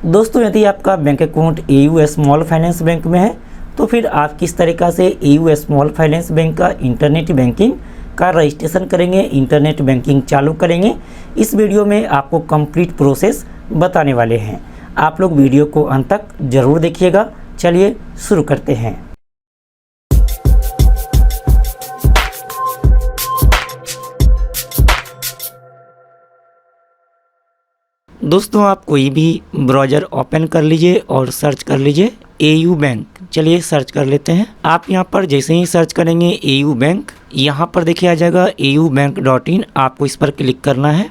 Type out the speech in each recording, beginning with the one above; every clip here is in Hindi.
दोस्तों यदि आपका bank account AU small finance bank में है तो फिर आप किस तरीक़ा से एयू स्मॉल फाइनेंस बैंक का इंटरनेट बैंकिंग का रजिस्ट्रेशन करेंगे, इंटरनेट बैंकिंग चालू करेंगे, इस वीडियो में आपको कंप्लीट प्रोसेस बताने वाले हैं। आप लोग वीडियो को अंत तक ज़रूर देखिएगा। चलिए शुरू करते हैं। दोस्तों आप कोई भी ब्राउज़र ओपन कर लीजिए और सर्च कर लीजिए एयू बैंक। चलिए सर्च कर लेते हैं। आप यहां पर जैसे ही सर्च करेंगे एयू बैंक, यहां पर देखिए आ जाएगा eubank.in। आपको इस पर क्लिक करना है।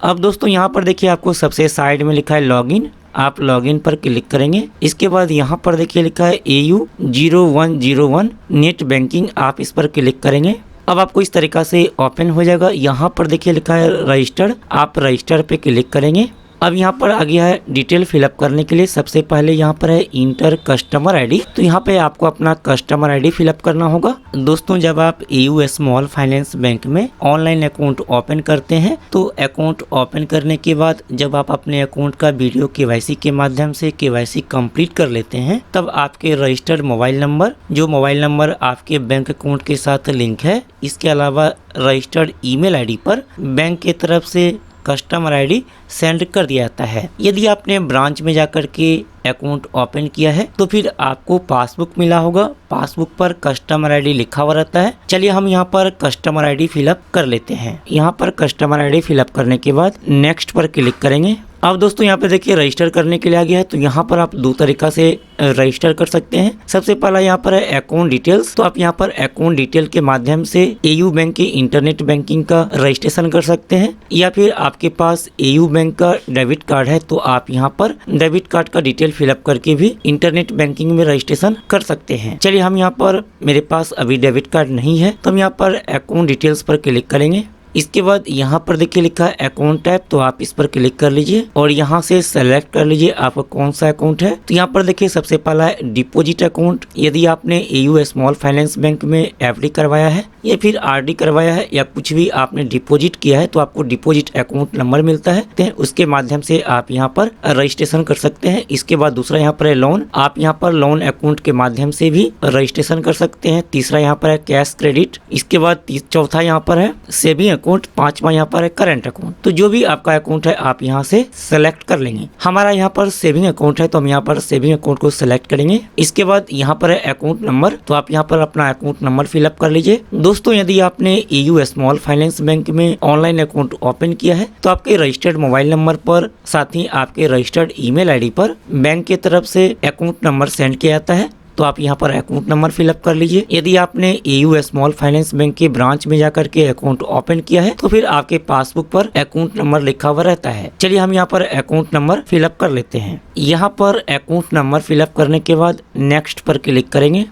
अब दोस्तों यहां पर देखिए आपको सबसे साइड में लिखा है लॉगिन। आप लॉगिन पर क्लिक करेंगे। इसके बाद यहाँ पर देखिए लिखा है AU 0101 नेट बैंकिंग। आप इस पर क्लिक करेंगे। अब आपको इस तरीक़ा से ओपन हो जाएगा। यहाँ पर देखिए लिखा है रजिस्टर्ड। आप रजिस्टर पे क्लिक करेंगे। अब यहाँ पर आ गया है डिटेल फिलअप करने के लिए। सबसे पहले यहाँ पर है इंटर कस्टमर आईडी। तो यहाँ पे आपको अपना कस्टमर आईडी फिलअप करना होगा। दोस्तों जब आप एयू स्मॉल फाइनेंस बैंक में ऑनलाइन अकाउंट ओपन करते हैं तो अकाउंट ओपन करने के बाद जब आप अपने अकाउंट का वीडियो KYC के माध्यम से KYC कंप्लीट कर लेते हैं, तब आपके रजिस्टर्ड मोबाइल नंबर, जो मोबाइल नंबर आपके बैंक अकाउंट के साथ लिंक है, इसके अलावा रजिस्टर्ड ईमेल आईडी पर बैंक की तरफ से कस्टमर आईडी सेंड कर दिया जाता है। यदि आपने ब्रांच में जाकर के अकाउंट ओपन किया है तो फिर आपको पासबुक मिला होगा। पासबुक पर कस्टमर आईडी लिखा हुआ रहता है। चलिए हम यहाँ पर कस्टमर आईडी फिलअप कर लेते हैं। यहाँ पर कस्टमर आईडी फिलअप करने के बाद नेक्स्ट पर क्लिक करेंगे। अब दोस्तों यहाँ पे देखिए रजिस्टर करने के लिए आ गया है। तो यहाँ पर आप दो तरीका से रजिस्टर कर सकते हैं। सबसे पहला यहाँ पर है अकाउंट डिटेल्स। तो आप यहाँ पर अकाउंट डिटेल के माध्यम से एयू बैंक की इंटरनेट बैंकिंग का रजिस्ट्रेशन कर सकते हैं, या फिर आपके पास एयू बैंक का डेबिट कार्ड है तो आप यहाँ पर डेबिट कार्ड का डिटेल फिलअप करके भी इंटरनेट बैंकिंग में रजिस्ट्रेशन कर सकते हैं। चलिए हम यहाँ पर, मेरे पास अभी डेबिट कार्ड नहीं है तो हम यहाँ पर अकाउंट डिटेल्स पर क्लिक करेंगे। इसके बाद यहाँ पर देखिए लिखा है अकाउंट टाइप। तो आप इस पर क्लिक कर लीजिए और यहाँ से सेलेक्ट कर लीजिए आपका कौन सा अकाउंट है। तो यहाँ पर देखिए सबसे पहला है डिपॉजिट अकाउंट। यदि आपने एयू स्मॉल फाइनेंस बैंक में FD करवाया है या फिर RD करवाया है या कुछ भी आपने डिपॉजिट किया है तो आपको डिपॉजिट अकाउंट नंबर मिलता है। उसके माध्यम से आप यहाँ पर रजिस्ट्रेशन कर सकते हैं। इसके बाद दूसरा यहाँ पर है लोन। आप यहाँ पर लोन अकाउंट के माध्यम से भी रजिस्ट्रेशन कर सकते हैं। तीसरा यहाँ पर है कैश क्रेडिट। इसके बाद चौथा यहाँ पर है सेविंग अकाउंट। पांचवा यहाँ पर है करंट अकाउंट। तो जो भी आपका अकाउंट है आप यहाँ से सेलेक्ट कर लेंगे। हमारा यहाँ पर सेविंग अकाउंट है तो हम यहाँ पर सेविंग अकाउंट को सेलेक्ट करेंगे। इसके बाद यहाँ पर है अकाउंट नंबर। तो आप यहाँ पर अपना अकाउंट नंबर फिलअप कर लीजिए। दोस्तों यदि आपने एयू स्मॉल फाइनेंस बैंक में ऑनलाइन अकाउंट ओपन किया है तो आपके रजिस्टर्ड मोबाइल नंबर पर, साथ ही आपके रजिस्टर्ड ईमेल आईडी पर बैंक की तरफ से अकाउंट नंबर सेंड किया जाता है। तो आप यहाँ पर अकाउंट नंबर फिलअप कर लीजिए। यदि आपने एयू स्मॉल फाइनेंस बैंक के ब्रांच में जाकर के अकाउंट ओपन किया है तो फिर आपके पासबुक पर अकाउंट नंबर लिखा हुआ रहता है। चलिए हम यहाँ पर अकाउंट नंबर फिलअप कर लेते हैं। यहाँ पर अकाउंट नंबर फिलअप करने के बाद नेक्स्ट पर क्लिक करेंगे।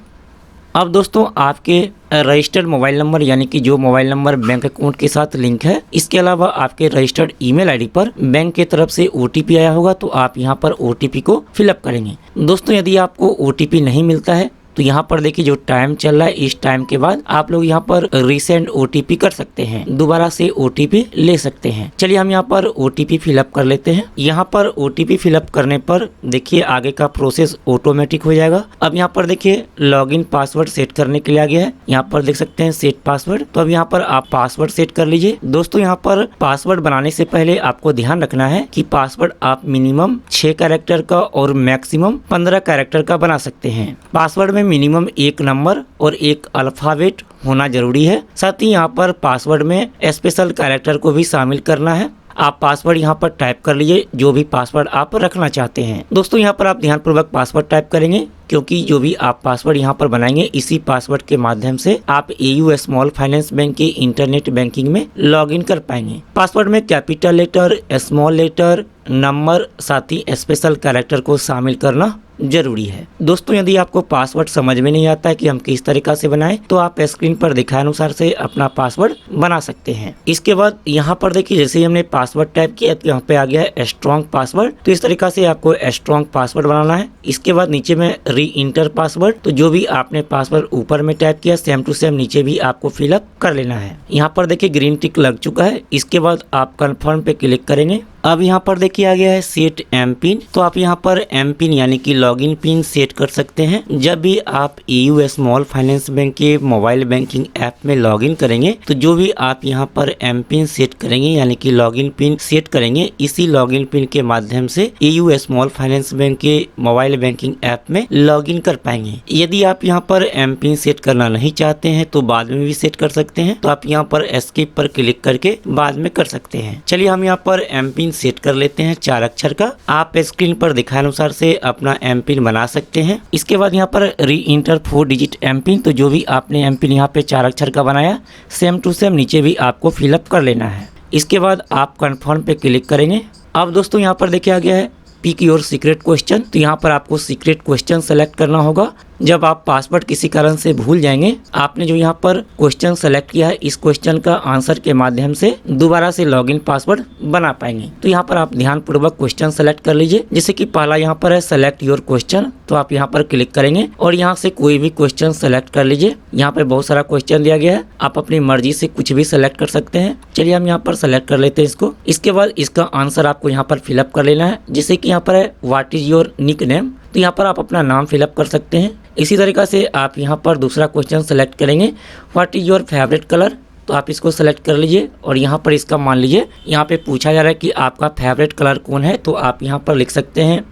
अब दोस्तों आपके रजिस्टर्ड मोबाइल नंबर, यानी कि जो मोबाइल नंबर बैंक अकाउंट के साथ लिंक है, इसके अलावा आपके रजिस्टर्ड ईमेल आईडी पर बैंक की तरफ से OTP आया होगा तो आप यहां पर OTP को फिलअप करेंगे। दोस्तों यदि आपको OTP नहीं मिलता है तो यहाँ पर देखिए जो टाइम चल रहा है, इस टाइम के बाद आप लोग यहाँ पर रीसेंड OTP कर सकते हैं, दोबारा से OTP ले सकते हैं। चलिए हम यहाँ पर OTP फिलअप कर लेते हैं। यहाँ पर OTP फिलअप करने पर देखिए आगे का प्रोसेस ऑटोमेटिक हो जाएगा। अब यहाँ पर देखिए लॉगिन पासवर्ड सेट करने के लिए आ गया है। यहाँ पर देख सकते हैं सेट पासवर्ड। तो अब यहाँ पर आप पासवर्ड सेट कर लीजिए। दोस्तों यहाँ पर पासवर्ड बनाने से पहले आपको ध्यान रखना है कि पासवर्ड आप मिनिमम 6 कैरेक्टर का और मैक्सिमम 15 कैरेक्टर का बना सकते हैं। पासवर्ड में मिनिमम 1 नंबर और 1 अल्फाबेट होना जरूरी है। साथ ही यहाँ पर पासवर्ड में स्पेशल कैरेक्टर को भी शामिल करना है। आप पासवर्ड यहाँ पर टाइप कर लीजिए जो भी पासवर्ड आप रखना चाहते हैं। दोस्तों यहाँ पर आप ध्यानपूर्वक पासवर्ड टाइप करेंगे क्योंकि जो भी आप पासवर्ड यहाँ पर बनाएंगे इसी पासवर्ड के माध्यम से आप एयू स्मॉल फाइनेंस बैंक की इंटरनेट बैंकिंग में लॉगिन कर पाएंगे। पासवर्ड में capital letter, small letter, number, साथ ही स्पेशल कैरेक्टर को शामिल करना जरूरी है। दोस्तों यदि आपको पासवर्ड समझ में नहीं आता है कि हम किस तरीका से बनाएं तो आप स्क्रीन पर दिखाए अनुसार से अपना पासवर्ड बना सकते हैं। इसके बाद यहाँ पर देखिए जैसे ही हमने पासवर्ड टाइप किया तो यहाँ पे आ गया है स्ट्रॉन्ग पासवर्ड। तो इस तरीका से आपको स्ट्रॉन्ग पासवर्ड बनाना है। इसके बाद नीचे में री इंटर पासवर्ड। तो जो भी आपने पासवर्ड ऊपर में टाइप किया सेम टू सेम नीचे भी आपको फिलअप कर लेना है। यहाँ पर देखिए ग्रीन टिक लग चुका है। इसके बाद आप कंफर्म पे क्लिक करेंगे। अब यहाँ पर देखिए आ गया है सेट एम पिन। तो आप यहाँ पर एम पिन यानी कि लॉगिन पिन सेट कर सकते हैं। जब भी आप एयू स्मॉल फाइनेंस बैंक के मोबाइल बैंकिंग ऐप में लॉगिन करेंगे तो जो भी आप यहाँ पर एम पिन सेट करेंगे यानी कि लॉगिन पिन सेट करेंगे, इसी लॉगिन पिन के माध्यम से एयू स्मॉल फाइनेंस बैंक के मोबाइल बैंकिंग ऐप में लॉगिन कर पाएंगे। यदि आप यहाँ पर एम पिन सेट करना नहीं चाहते हैं तो बाद में भी सेट कर सकते हैं। तो आप यहाँ पर एस्केप पर क्लिक करके बाद में कर सकते हैं। चलिए हम यहाँ पर एम पिन सेट कर लेते हैं 4 अक्षर का। आप स्क्रीन पर दिखाए अनुसार से अपना एम पिन बना सकते हैं। इसके बाद यहाँ पर री इंटर 4 डिजिट एम पिन। तो जो भी आपने एम पिन यहाँ पे 4 अक्षर का बनाया, सेम टू सेम नीचे भी आपको फिलअप कर लेना है। इसके बाद आप कन्फर्म पे क्लिक करेंगे। अब दोस्तों यहाँ पर देखिए आ गया है पिक योर सीक्रेट क्वेश्चन। तो यहाँ पर आपको सीक्रेट क्वेश्चन सेलेक्ट करना होगा। जब आप पासवर्ड किसी कारण से भूल जाएंगे, आपने जो यहाँ पर क्वेश्चन सेलेक्ट किया है, इस क्वेश्चन का आंसर के माध्यम से दोबारा से लॉगिन पासवर्ड बना पाएंगे। तो यहाँ पर आप ध्यानपूर्वक क्वेश्चन सेलेक्ट कर लीजिए। जैसे कि पहला यहाँ पर है सेलेक्ट योर क्वेश्चन। तो आप यहाँ पर क्लिक करेंगे और यहाँ से कोई भी क्वेश्चन सेलेक्ट कर लीजिए। यहाँ पर बहुत सारा क्वेश्चन दिया गया है, आप अपनी मर्जी से कुछ भी सेलेक्ट कर सकते हैं। चलिए हम यहाँ पर सेलेक्ट कर लेते हैं इसको। इसके बाद इसका आंसर आपको यहाँ पर फिलअप कर लेना है। जैसे कि यहाँ पर है what is your nick name. तो यहाँ पर आप अपना नाम फिलअप कर सकते हैं। इसी तरीक़ा से आप यहाँ पर दूसरा क्वेश्चन सेलेक्ट करेंगे what is your favourite colour. तो आप इसको सेलेक्ट कर लीजिए और यहाँ पर इसका मान लीजिए यहाँ पे पूछा जा रहा है कि आपका फेवरेट कलर कौन है, तो आप यहाँ पर लिख सकते हैं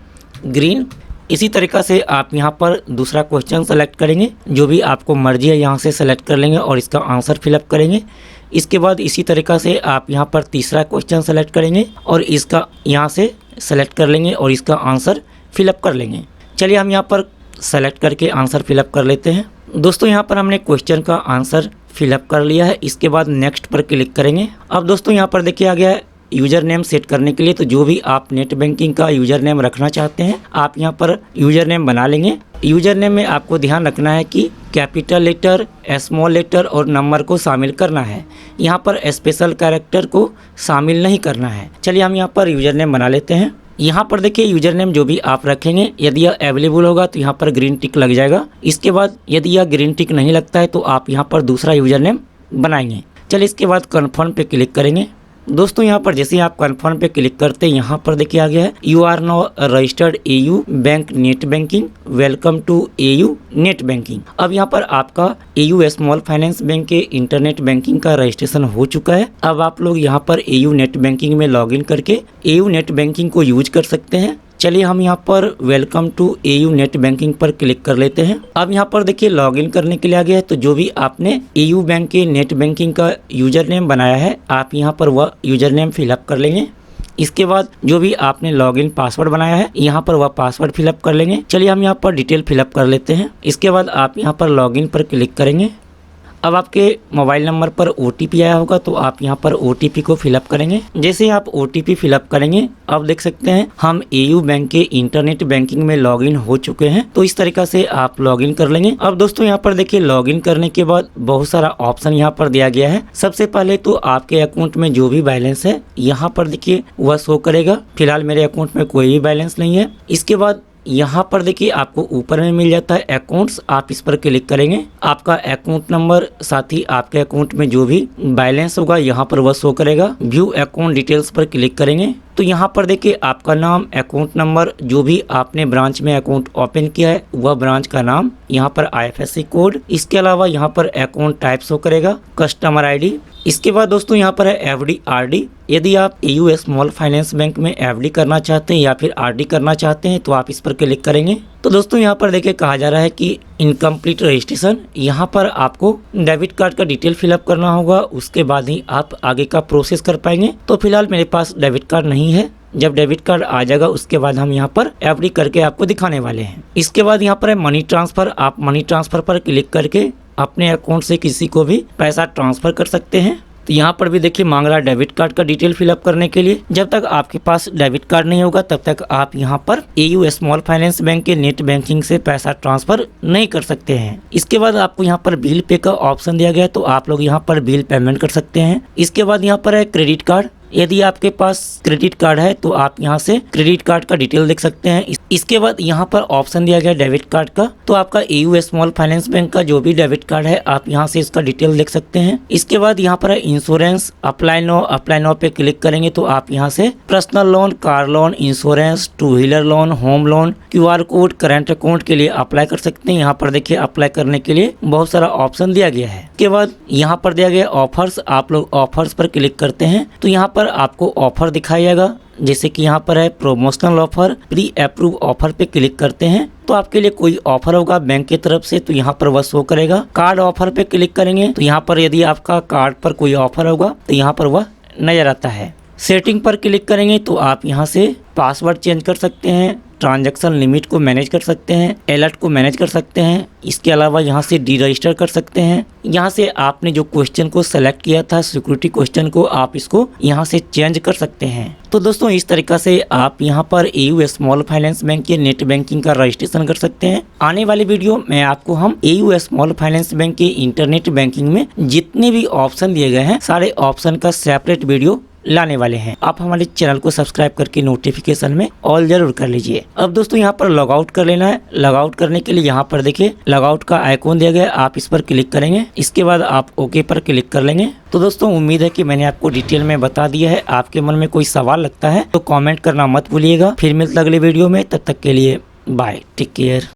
ग्रीन। इसी तरीक़ा से आप यहाँ पर दूसरा क्वेश्चन सेलेक्ट करेंगे, जो भी आपको मर्जी है यहाँ से सेलेक्ट कर लेंगे और इसका आंसर फिलअप करेंगे। इसके बाद इसी तरीक़ा से आप यहाँ पर तीसरा क्वेश्चन सेलेक्ट करेंगे और इसका यहाँ से सेलेक्ट कर लेंगे और इसका आंसर फिलअप कर लेंगे। चलिए हम यहाँ पर सेलेक्ट करके आंसर फिलअप कर लेते हैं। दोस्तों यहाँ पर हमने क्वेश्चन का आंसर फिलअप कर लिया है। इसके बाद नेक्स्ट पर क्लिक करेंगे। अब दोस्तों यहाँ पर देखिए आ गया है यूज़र नेम सेट करने के लिए। तो जो भी आप नेट बैंकिंग का यूज़र नेम रखना चाहते हैं, आप यहाँ पर यूज़र नेम बना लेंगे। यूज़र नेम में आपको ध्यान रखना है कि कैपिटल लेटर, स्मॉल लेटर और नंबर को शामिल करना है। यहाँ पर स्पेशल कैरेक्टर को शामिल नहीं करना है। चलिए हम यहाँ पर यूज़र नेम बना लेते हैं। यहाँ पर देखिए यूज़र नेम जो भी आप रखेंगे, यदि यह अवेलेबल होगा तो यहाँ पर ग्रीन टिक लग जाएगा। इसके बाद यदि यह ग्रीन टिक नहीं लगता है तो आप यहाँ पर दूसरा यूज़र नेम बनाएंगे। चलिए इसके बाद कन्फर्म पे क्लिक करेंगे। दोस्तों यहाँ पर जैसे आप कन्फर्म पे क्लिक करते हैं, यहाँ पर देखिए आ गया है you are now registered AU bank net banking, welcome to AU net banking. अब यहाँ पर आपका एयू स्मॉल फाइनेंस बैंक के इंटरनेट बैंकिंग का रजिस्ट्रेशन हो चुका है। अब आप लोग यहाँ पर एयू नेट बैंकिंग में लॉगिन करके एयू नेट बैंकिंग को यूज कर सकते हैं। चलिए हम यहाँ पर welcome to AU net banking पर क्लिक कर लेते हैं। अब यहाँ पर देखिए लॉगिन करने के लिए आ गया है। तो जो भी आपने एयू बैंक के नेट बैंकिंग का यूजर नेम बनाया है, आप यहाँ पर वह यूजर नेम फिलअप कर लेंगे। इसके बाद जो भी आपने लॉगिन पासवर्ड बनाया है, यहाँ पर वह पासवर्ड फिलअप कर लेंगे। चलिए हम यहाँ पर डिटेल फिलअप कर लेते हैं। इसके बाद आप यहाँ पर लॉगिन पर क्लिक करेंगे। अब आपके मोबाइल नंबर पर OTP आया होगा, तो आप यहाँ पर OTP को फिलअप करेंगे। जैसे आप OTP फिलअप करेंगे, अब देख सकते हैं हम एयू बैंक के इंटरनेट बैंकिंग में लॉगिन हो चुके हैं। तो इस तरीका से आप लॉगिन कर लेंगे। अब दोस्तों यहाँ पर देखिए लॉगिन करने के बाद बहुत सारा ऑप्शन यहाँ पर दिया गया है। सबसे पहले तो आपके अकाउंट में जो भी बैलेंस है यहाँ पर देखिए वह शो करेगा। फिलहाल मेरे अकाउंट में कोई भी बैलेंस नहीं है। इसके बाद यहाँ पर देखिए आपको ऊपर में मिल जाता है अकाउंट्स, आप इस पर क्लिक करेंगे। आपका अकाउंट नंबर साथ ही आपके अकाउंट में जो भी बैलेंस होगा यहाँ पर वह शो करेगा। व्यू अकाउंट डिटेल्स पर क्लिक करेंगे तो यहाँ पर देखिए आपका नाम, अकाउंट नंबर, जो भी आपने ब्रांच में अकाउंट ओपन किया है वह ब्रांच का नाम, यहाँ पर IFSC कोड। इसके अलावा यहाँ पर अकाउंट टाइप शो करेगा, कस्टमर ID। इसके बाद दोस्तों यहाँ पर है FD RD। यदि आप एयू स्मॉल फाइनेंस बैंक में FD करना चाहते हैं या फिर RD करना चाहते हैं तो आप इस पर क्लिक करेंगे। तो दोस्तों यहाँ पर देखिए कहा जा रहा है कि इनकम्प्लीट रजिस्ट्रेशन। यहाँ पर आपको डेबिट कार्ड का डिटेल फिलअप करना होगा, उसके बाद ही आप आगे का प्रोसेस कर पाएंगे। तो फिलहाल मेरे पास डेबिट कार्ड नहीं है। जब डेबिट कार्ड आ जाएगा उसके बाद हम यहाँ पर FD करके आपको दिखाने वाले हैं। इसके बाद यहाँ पर है मनी ट्रांसफर। आप मनी ट्रांसफर पर क्लिक करके अपने अकाउंट से किसी को भी पैसा ट्रांसफर कर सकते हैं। तो यहाँ पर भी देखिए मांग रहा है डेबिट कार्ड का डिटेल फिलअप करने के लिए। जब तक आपके पास डेबिट कार्ड नहीं होगा तब तक आप यहाँ पर एयू स्मॉल फाइनेंस बैंक के नेट बैंकिंग से पैसा ट्रांसफर नहीं कर सकते हैं। इसके बाद आपको यहाँ पर बिल पे का ऑप्शन दिया गया है, तो आप लोग यहाँ पर बिल पेमेंट कर सकते हैं। इसके बाद यहाँ पर है क्रेडिट कार्ड। यदि आपके पास क्रेडिट कार्ड है तो आप यहाँ से क्रेडिट कार्ड का डिटेल देख सकते हैं। इसके बाद यहाँ पर ऑप्शन दिया गया डेबिट कार्ड का, तो आपका एयू स्मॉल फाइनेंस बैंक का जो भी डेबिट कार्ड है आप यहाँ से इसका डिटेल देख सकते हैं। इसके बाद यहाँ पर इंश्योरेंस अप्लाई नो पे क्लिक करेंगे तो आप यहाँ से personal loan, car loan, insurance, two wheeler loan, home loan, QR code, current account के लिए अप्लाई कर सकते हैं। यहाँ पर देखिए अप्लाई करने के लिए बहुत सारा ऑप्शन दिया गया है। इसके बाद यहाँ पर दिया गया ऑफर्स, आप लोग ऑफर्स पर क्लिक करते हैं तो यहाँ पर आपको ऑफर दिखाइएगा, जैसे कि यहाँ पर है promotional offer, pre approve offer पे क्लिक करते हैं तो आपके लिए कोई ऑफर होगा बैंक की तरफ से तो यहाँ पर वह शो करेगा। कार्ड ऑफर पे क्लिक करेंगे तो यहाँ पर यदि आपका कार्ड पर कोई ऑफर होगा तो यहाँ पर वह नजर आता है। सेटिंग पर क्लिक करेंगे तो आप यहाँ से पासवर्ड चेंज कर सकते हैं, ट्रांजैक्शन लिमिट को मैनेज कर सकते हैं, अलर्ट को मैनेज कर सकते हैं। इसके अलावा यहाँ से डी रजिस्टर कर सकते हैं। यहाँ से आपने जो क्वेश्चन को सेलेक्ट किया था सिक्योरिटी क्वेश्चन को, आप इसको यहाँ से चेंज कर सकते हैं। तो दोस्तों इस तरीका से आप यहाँ पर एयू स्मॉल फाइनेंस बैंक के नेट बैंकिंग का रजिस्ट्रेशन कर सकते हैं। आने वाली वीडियो में आपको हम एयू स्मॉल फाइनेंस बैंक के इंटरनेट बैंकिंग में जितने भी ऑप्शन दिए गए हैं सारे ऑप्शन का सेपरेट वीडियो लाने वाले हैं। आप हमारे चैनल को सब्सक्राइब करके नोटिफिकेशन में ऑल जरूर कर लीजिए। अब दोस्तों यहाँ पर लॉग आउट कर लेना है। लॉग आउट करने के लिए यहाँ पर देखिए लॉग आउट का आइकॉन दिया गया है, आप इस पर क्लिक करेंगे। इसके बाद आप ओके पर क्लिक कर लेंगे। तो दोस्तों उम्मीद है कि मैंने आपको डिटेल में बता दिया है। आपके मन में कोई सवाल लगता है तो कॉमेंट करना मत भूलिएगा। फिर मिलते अगले वीडियो में, तब तक के लिए बाय, टेक केयर।